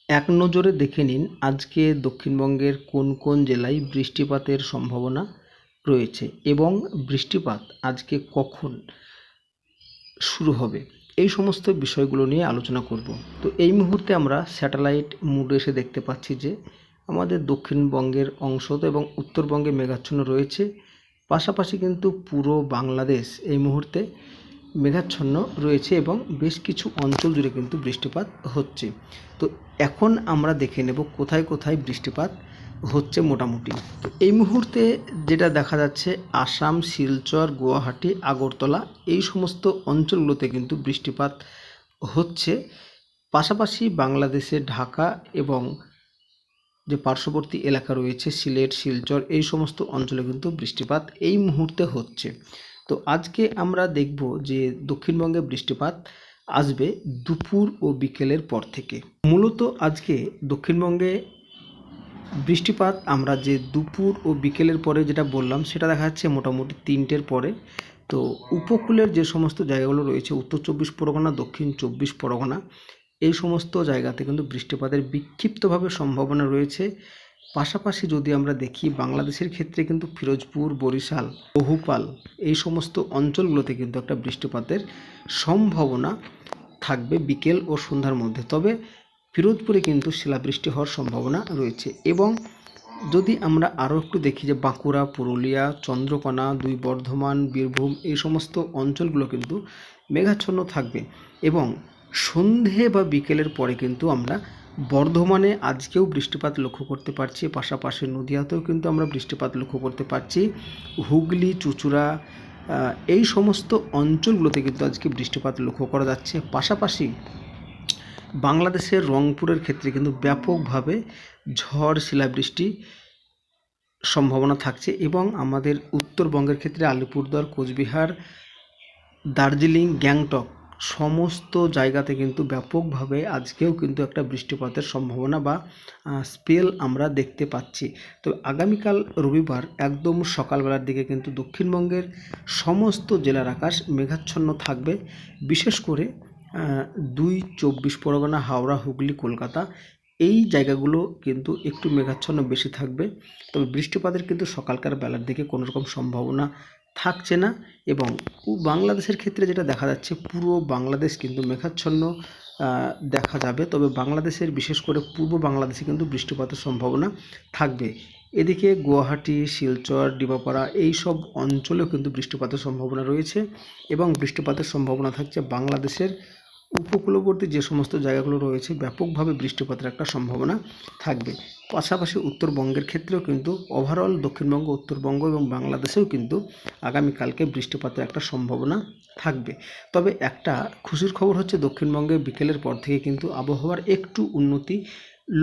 এক নজরে দেখে নিন আজকে দক্ষিণবঙ্গের কোন কোন জেলায় বৃষ্টিপাতের সম্ভাবনা রয়েছে এবং বৃষ্টিপাত আজকে কখন শুরু হবে, এই সমস্ত বিষয়গুলো নিয়ে আলোচনা করব। তো এই মুহূর্তে আমরা স্যাটেলাইট মুডে এসে দেখতে পাচ্ছি যে আমাদের দক্ষিণবঙ্গের অংশ এবং উত্তরবঙ্গে মেঘাচ্ছন্ন রয়েছে। পাশাপাশি কিন্তু পুরো বাংলাদেশ এই মুহূর্তে মেঘাচ্ছন্ন রয়েছে এবং বেশ কিছু অঞ্চল জুড়ে কিন্তু বৃষ্টিপাত হচ্ছে। তো এখন আমরা দেখে নেব কোথায় কোথায় বৃষ্টিপাত হচ্ছে মোটামুটি। তো এই মুহূর্তে যেটা দেখা যাচ্ছে আসাম, শিলচর, গুয়াহাটি, আগরতলা এই সমস্ত অঞ্চলগুলোতে কিন্তু বৃষ্টিপাত হচ্ছে। পাশাপাশি বাংলাদেশের ঢাকা এবং যে পার্শ্ববর্তী এলাকা রয়েছে সিলেট, শিলচর এই সমস্ত অঞ্চলে কিন্তু বৃষ্টিপাত এই মুহূর্তে হচ্ছে। তো আজকে আমরা দেখব যে দক্ষিণবঙ্গে বৃষ্টিপাত আসবে দুপুর ও বিকেলের পর থেকে। মূলত আজকে দক্ষিণবঙ্গে বৃষ্টিপাত আমরা যে দুপুর ও বিকেলের পরে যেটা বললাম সেটা দেখা যাচ্ছে মোটামুটি 3টের পরে। তো উপকূলের যে সমস্ত জায়গাগুলো রয়েছে উত্তর 24 পরগনা, দক্ষিণ 24 পরগনা এই সমস্ত জায়গাতে কিন্তু বৃষ্টিপাতের বিক্ষিপ্তভাবে সম্ভাবনা রয়েছে। পাশাপাশি যদি আমরা দেখি বাংলাদেশের ক্ষেত্রে কিন্তু ফিরোজপুর, বরিশাল, বহুপাল এই সমস্ত অঞ্চলগুলোতে কিন্তু একটা বৃষ্টিপাতের সম্ভাবনা থাকবে বিকেল ও সন্ধ্যার মধ্যে। তবে ফিরোজপুরে কিন্তু শিলাবৃষ্টি হওয়ার সম্ভাবনা রয়েছে। এবং যদি আমরা আরও একটু দেখি যে বাঁকুড়া, পুরুলিয়া, চন্দ্রকোনা, বর্ধমান, বীরভূম এই সমস্ত অঞ্চলগুলো কিন্তু মেঘাচ্ছন্ন থাকবে। এবং সন্ধে বা বিকেলের পরে কিন্তু আমরা বর্ধমানে আজকেও বৃষ্টিপাত লক্ষ্য করতে পারছি। পাশাপাশি নদিয়াতেও কিন্তু আমরা বৃষ্টিপাত লক্ষ্য করতে পারছি। হুগলি, চুঁচুড়া এই সমস্ত অঞ্চলগুলোতে কিন্তু আজকে বৃষ্টিপাত লক্ষ্য করা যাচ্ছে। পাশাপাশি বাংলাদেশের রংপুরের ক্ষেত্রে কিন্তু ব্যাপকভাবে ঝড়, শিলাবৃষ্টি সম্ভাবনা থাকছে। এবং আমাদের উত্তরবঙ্গের ক্ষেত্রে আলিপুরদুয়ার, কোচবিহার, দার্জিলিং, গ্যাংটক সমস্ত জায়গাতে কিন্তু ব্যাপকভাবে আজকেও কিন্তু একটা বৃষ্টিপাতের সম্ভাবনা বা স্পেল আমরা দেখতে পাচ্ছি। তো আগামীকাল রবিবার একদম সকালবেলার দিকে কিন্তু দক্ষিণবঙ্গের সমস্ত জেলার আকাশ মেঘাচ্ছন্ন থাকবে। বিশেষ করে 24 পরগনা, হাওড়া, হুগলি, কলকাতা এই জায়গাগুলো কিন্তু একটু মেঘাচ্ছন্ন বেশি থাকবে। তবে বৃষ্টিপাতের কিন্তু সকালকার বেলার দিকে কোনো রকম সম্ভাবনা থাকছে না। এবং বাংলাদেশের ক্ষেত্রে যেটা দেখা যাচ্ছে পুরো বাংলাদেশ কিন্তু মেঘাচ্ছন্ন দেখা যাবে। তবে বাংলাদেশের বিশেষ করে পূর্ব বাংলাদেশে কিন্তু বৃষ্টিপাতের সম্ভাবনা থাকবে। এদিকে গুয়াহাটি, শিলচর, ডিমাপাড়া এই সব অঞ্চলেও কিন্তু বৃষ্টিপাতের সম্ভাবনা রয়েছে। এবং বৃষ্টিপাতের সম্ভাবনা থাকছে বাংলাদেশের উপকূলবর্তী যে সমস্ত জায়গাগুলো রয়েছে ব্যাপকভাবে বৃষ্টিপাতের একটা সম্ভাবনা থাকবে। পাশাপাশি উত্তরবঙ্গের ক্ষেত্রেও কিন্তু ওভারঅল দক্ষিণবঙ্গ, উত্তরবঙ্গ এবং বাংলাদেশেও কিন্তু আগামীকালকে বৃষ্টিপাতের একটা সম্ভাবনা থাকবে। তবে একটা খুশির খবর হচ্ছে দক্ষিণবঙ্গে বিকেলের পর থেকে কিন্তু আবহাওয়ার একটু উন্নতি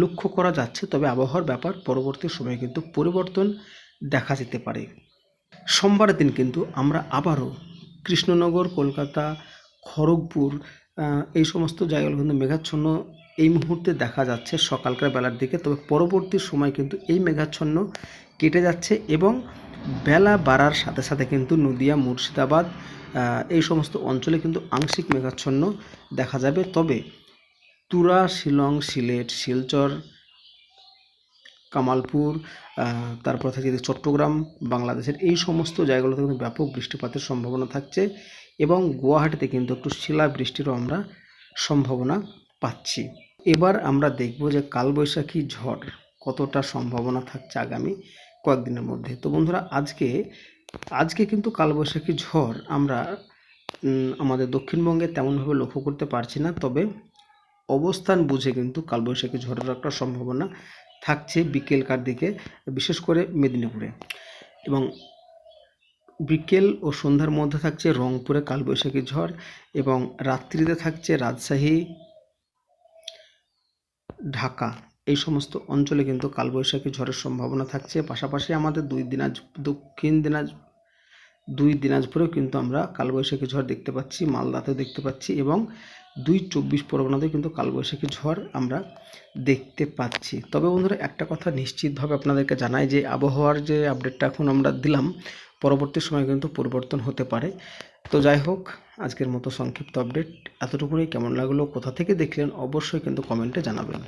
লক্ষ্য করা যাচ্ছে। তবে আবহাওয়ার ব্যাপার পরবর্তী সময়ে কিন্তু পরিবর্তন দেখা যেতে পারে। সোমবারের দিন কিন্তু আমরা আবারও কৃষ্ণনগর, কলকাতা, খড়গপুর এই সমস্ত জায়গাগুলো কিন্তু মেঘাচ্ছন্ন এই মুহূর্তে দেখা যাচ্ছে সকালকার বেলার দিকে। তবে পরবর্তী সময় কিন্তু এই মেঘাচ্ছন্ন কেটে যাচ্ছে এবং বেলা বাড়ার সাথে সাথে কিন্তু নদিয়া, মুর্শিদাবাদ এই সমস্ত অঞ্চলে কিন্তু আংশিক মেঘাচ্ছন্ন দেখা যাবে। তবে তুরা, শিলং, সিলেট, শিলচর, কামালপুর, তারপর থেকে যদি চট্টগ্রাম বাংলাদেশের এই সমস্ত জায়গাগুলোতে কিন্তু ব্যাপক বৃষ্টিপাতের সম্ভাবনা থাকছে। এবং গুয়াহাটিতে কিন্তু একটু শিলাবৃষ্টিরও আমরা সম্ভাবনা পাচ্ছি। এবার আমরা দেখব যে কালবৈশাখী ঝড় কতটা সম্ভাবনা থাকছে আগামী কয়েকদিনের মধ্যে। তো বন্ধুরা আজকে কিন্তু কালবৈশাখী ঝড় আমরা আমাদের দক্ষিণবঙ্গে তেমনভাবে লক্ষ্য করতে পারছি না। তবে অবস্থান বুঝে কিন্তু কালবৈশাখী ঝড়ের একটা সম্ভাবনা থাকছে বিকেলকার দিকে, বিশেষ করে মেদিনীপুরে। এবং বিকেল ও সন্ধ্যার মধ্যে থাকছে রংপুরে কালবৈশাখী ঝড় এবং রাত্রিতে থাকছে রাজশাহী, ঢাকা এই সমস্ত অঞ্চলে কিন্তু কালবৈশাখী ঝড়ের সম্ভাবনা থাকছে। পাশাপাশি আমাদের দুই দিনাজপুরেও কিন্তু আমরা কালবৈশাখী ঝড় দেখতে পাচ্ছি, মালদাতেও দেখতে পাচ্ছি এবং 24 পরগনাতেও কিন্তু কালবৈশাখী ঝড় আমরা দেখতে পাচ্ছি। তবে বন্ধুরা একটা কথা নিশ্চিতভাবে আপনাদেরকে জানাই যে আবহাওয়ার যে আপডেটটা এখন আমরা দিলাম পরবর্তী সময় কিন্তু পরিবর্তন হতে পারে। তো যাই হোক আজকের মতো সংক্ষিপ্ত আপডেট এতটুকুই। কেমন লাগলো, কোথা থেকে দেখলেন অবশ্যই কিন্তু কমেন্টে জানাবেন।